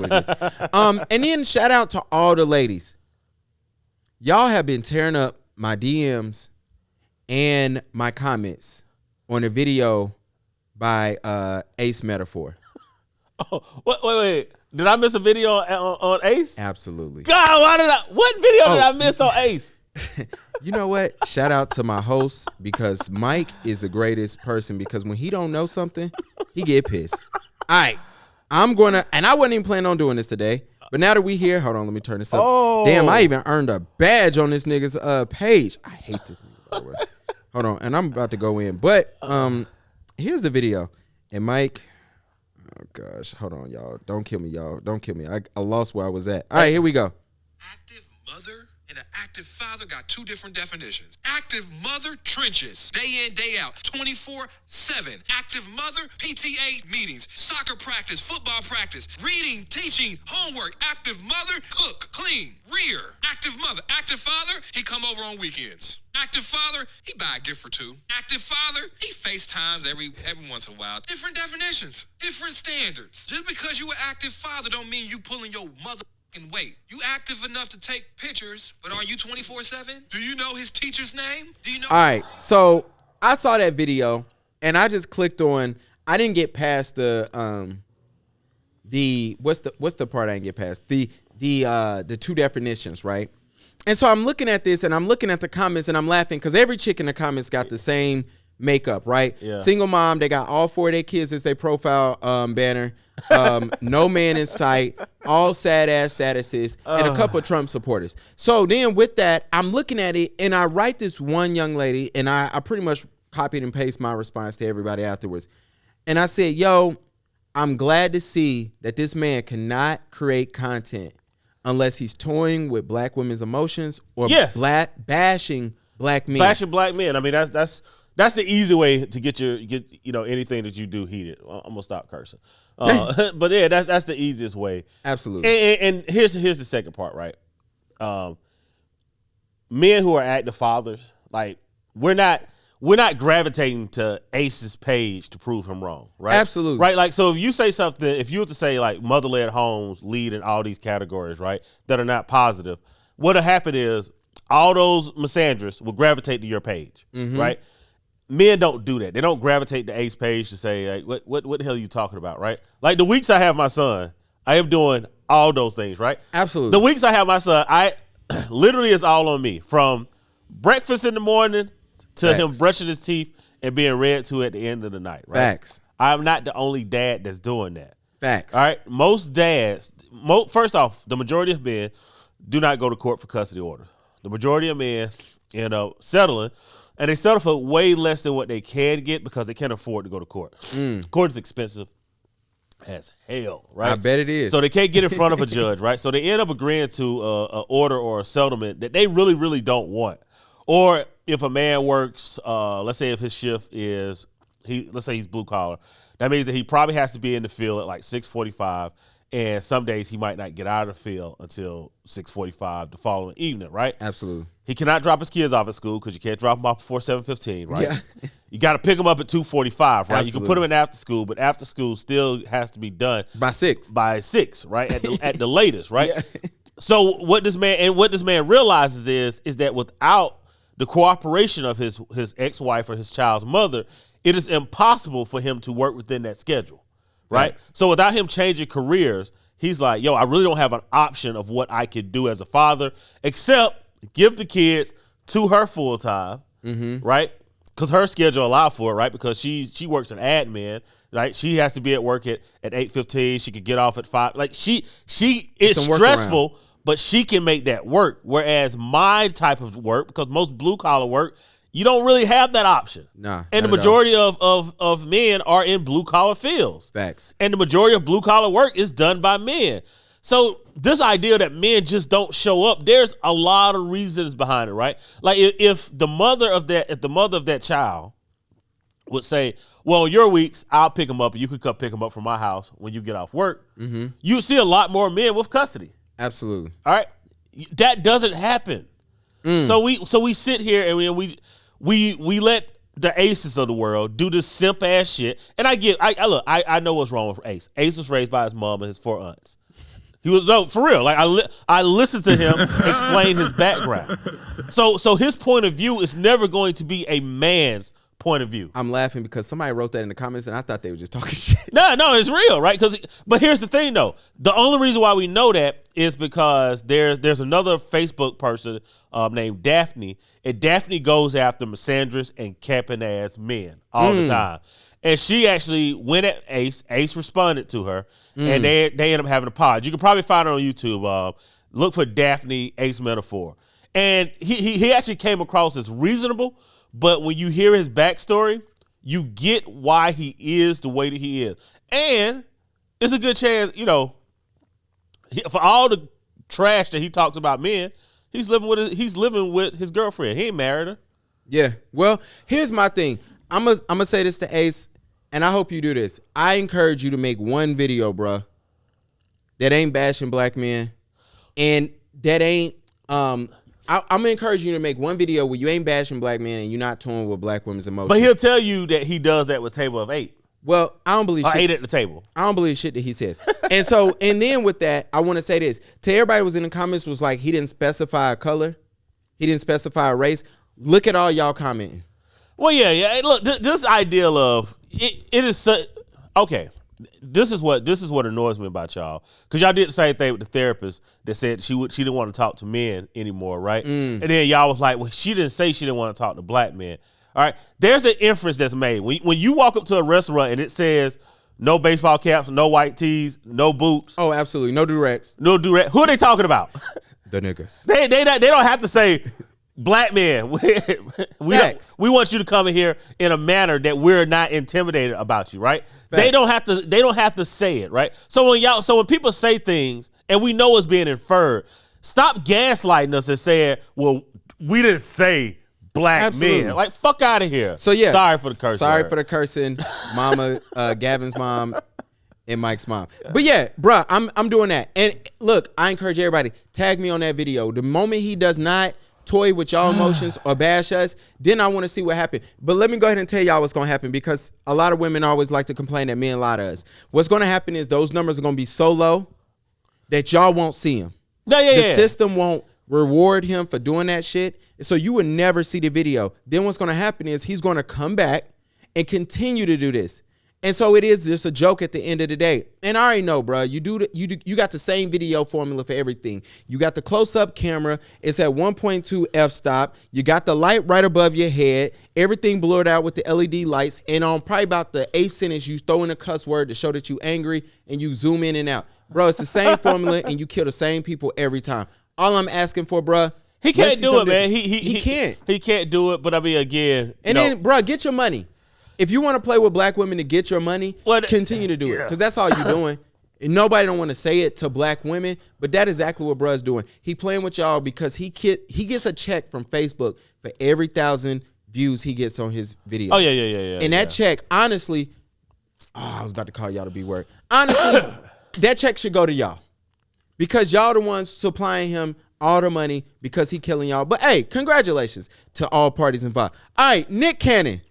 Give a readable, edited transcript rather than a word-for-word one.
what it is. And then shout out to all the ladies. Y'all have been tearing up my DMs and my comments on a video by Ace Metaphor. Oh, wait. Did I miss a video on Ace? Absolutely. God, what video did I miss on Ace? You know what? Shout out to my host, because Mike is the greatest person, because when he don't know something, he get pissed. All right. I'm going to, and I wasn't even planning on doing this today, but now that we here, hold on, let me turn this up. Oh. Damn, I even earned a badge on this nigga's page. I hate this nigga, by the way. Hold on, and I'm about to go in. But here's the video. And Mike, oh gosh, hold on, y'all. Don't kill me, y'all. Don't kill me. I lost where I was at. All right, here we go. Active mother and an active father got two different definitions. Active mother, trenches, day in, day out, 24/7. Active mother, PTA meetings, soccer practice, football practice, reading, teaching, homework. Active mother, cook, clean, rear. Active mother. Active father, he come over on weekends. Active father, he buy a gift for two. Active father, he FaceTimes every once in a while. Different definitions, different standards. Just because you an active father don't mean you pulling your mother weight. You active enough to take pictures, but are you 24/7? Do you know his teacher's name? Do you know? All right, so I saw that video and I just clicked on. I didn't get past the what's the part I didn't get past? The two definitions, right? And so I'm looking at this and I'm looking at the comments and I'm laughing because every chick in the comments got the same makeup, right? Yeah. Single mom, they got all four of their kids as their profile banner. No man in sight, all sad ass statuses, and a couple of Trump supporters. So then with that, I'm looking at it and I write this one young lady and I pretty much copied and pasted my response to everybody afterwards. And I said, yo, I'm glad to see that this man cannot create content unless he's toying with black women's emotions or bashing black men. Bashing black men. I mean, that's the easy way to get anything that you do heated. I'm gonna stop cursing. But yeah, that's the easiest way. Absolutely. And here's the second part, right? Men who are active fathers, like we're not gravitating to Ace's page to prove him wrong, right? Absolutely. Right? Like, so if you say something, if you were to say like mother-led homes lead in all these categories, right, that are not positive, what'll happen is all those misandrists will gravitate to your page, right? Men don't do that. They don't gravitate to Ace page to say, like, what the hell are you talking about, right? Like the weeks I have my son, I am doing all those things, right? Absolutely. The weeks I have my son, I literally it's all on me. From breakfast in the morning to Facts. him brushing his teeth and being read to at the end of the night, right? Facts. I'm not the only dad that's doing that. Facts. All right? Most dads, first off, the majority of men do not go to court for custody orders. The majority of men end up settling, and they settle for way less than what they can get because they can't afford to go to court. Court is expensive as hell, right? I bet it is. So they can't get in front of a judge, right? So they end up agreeing to an order or a settlement that they really, really don't want. Or if a man works, let's say if his shift is, let's say he's blue collar, that means that he probably has to be in the field at like 6:45, and some days he might not get out of the field until 6:45 the following evening, right? Absolutely. He cannot drop his kids off at school because you can't drop them off before 7:15, right? Yeah. You got to pick them up at 2:45, right? Absolutely. You can put them in after school, but after school still has to be done By 6. by 6, right? At the latest, right? Yeah. So what this man realizes is that without the cooperation of his ex-wife or his child's mother, it is impossible for him to work within that schedule, right? Thanks. So without him changing careers, he's like, yo, I really don't have an option of what I could do as a father except give the kids to her full time, right? Because her schedule allow for it, right? Because she works an admin, right? She has to be at work at 8:15. She could get off at 5. Like it's stressful, but she can make that work. Whereas my type of work, because most blue collar work, you don't really have that option. Nah. And the majority of men are in blue collar fields. Facts. And the majority of blue collar work is done by men. So this idea that men just don't show up, there's a lot of reasons behind it, right? Like if the mother of that child would say, well, your weeks, I'll pick them up and you can come pick them up from my house when you get off work, you see a lot more men with custody. Absolutely. All right. That doesn't happen. So we sit here and we let the Aces of the world do this simp ass shit. And I know what's wrong with Ace. Ace was raised by his mom and his 4 aunts. He was for real. Like I listened to him explain his background. So his point of view is never going to be a man's point of view. I'm laughing because somebody wrote that in the comments and I thought they were just talking shit. No, it's real, right? But here's the thing, though. The only reason why we know that is because there's another Facebook person named Daphne, and Daphne goes after misandrous and capping ass men all the time. And she actually went at Ace. Ace responded to her, and they ended up having a pod. You can probably find it on YouTube. Look for Daphne Ace Metaphor. And he actually came across as reasonable, but when you hear his backstory, you get why he is the way that he is. And it's a good chance, for all the trash that he talks about men, he's living with his girlfriend. He ain't married her. Yeah. Well, here's my thing. I'm gonna say this to Ace, and I hope you do this. I encourage you to make one video, bruh, that ain't bashing black men, and that ain't I'm gonna encourage you to make one video where you ain't bashing black men and you're not toying with black women's emotions. But he'll tell you that he does that with Table of 8. Well, I don't believe or shit. 8 at the table. I don't believe shit that he says. And then with that, I want to say this to everybody who was in the comments was like, he didn't specify a color, he didn't specify a race. Look at all y'all commenting. Well, yeah. Look, this ideal of it is so, okay. This is what annoys me about y'all, because y'all did the same thing with the therapist that said she didn't want to talk to men anymore, right? And then y'all was like, well, she didn't say she didn't want to talk to black men. All right, there's an inference that's made when you walk up to a restaurant and it says no baseball caps, no white tees, no boots. Oh, absolutely, no durex. No durex. Who are they talking about? The niggas. They don't have to say black men. We want you to come in here in a manner that we're not intimidated about you, right? Facts. They don't have to say it, right? So when people say things and we know it's being inferred, stop gaslighting us and saying, well, we didn't say black men. Like, fuck out of here. So yeah, sorry for the cursing. Sorry for the cursing, Mama, Gavin's mom, and Mike's mom. But yeah, bruh, I'm doing that. And look, I encourage everybody, tag me on that video. The moment he does not toy with y'all emotions or bash us, then I want to see what happened. But let me go ahead and tell y'all what's going to happen, because a lot of women always like to complain that men lie to us. What's going to happen is those numbers are going to be so low that y'all won't see him. The system won't reward him for doing that shit, so you would never see the video. Then what's going to happen is he's going to come back and continue to do this. And so it is just a joke at the end of the day. And I already know, bro. You got the same video formula for everything. You got the close-up camera. It's at 1.2 f-stop. You got the light right above your head. Everything blurred out with the LED lights. And on probably about the 8th sentence, you throw in a cuss word to show that you angry, and you zoom in and out. Bro, it's the same formula, and you kill the same people every time. All I'm asking for, bro. He can't do it, man. He can't. He can't do it. But I mean, again, and then, bro, get your money. If you want to play with black women to get your money, continue to do it, because that's all you're doing. And nobody don't want to say it to black women, but that is exactly what bruh's doing. He playing with y'all because he gets a check from Facebook for every 1,000 views he gets on his video. Oh, yeah. And that check, honestly, I was about to call y'all the B word. Honestly, that check should go to y'all, because y'all the ones supplying him all the money because he killing y'all. But hey, congratulations to all parties involved. All right, Nick Cannon.